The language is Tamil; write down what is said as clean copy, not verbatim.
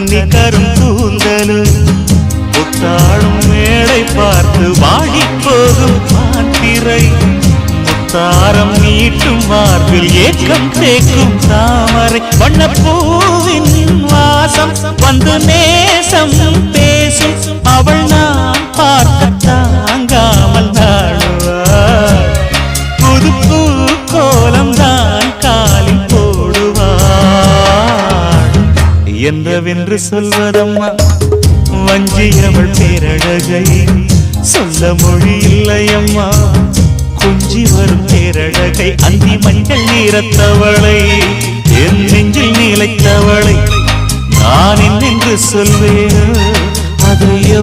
கன்னி கரும் கூந்தலும் புத்தாளும் மேடை பார்த்து வாடி போகும் மாத்திரை முத்தாரம் நீட்டும் மார்பில் ஏக்கம் தேக்கும் தாமரை வண்ணப்பூவின் வாசம் வந்து நேசம் பேசும் அவள் நான் பார்க்க தாங்காமல் நாடுவாள் புது பூ கோலம் தான் காலில் போடுவாள் என்னவென்று சொல்வதம்மா வஞ்சியவள் பேரழகை சொல்ல மொழி இல்லையம்மா கொஞ்சி வரும் பேரழகை அந்தி மஞ்சள் நீரத்தவளை என் நெஞ்சில் நிலைத்தவளை நான் என்னென்று சொல்வேன் அதை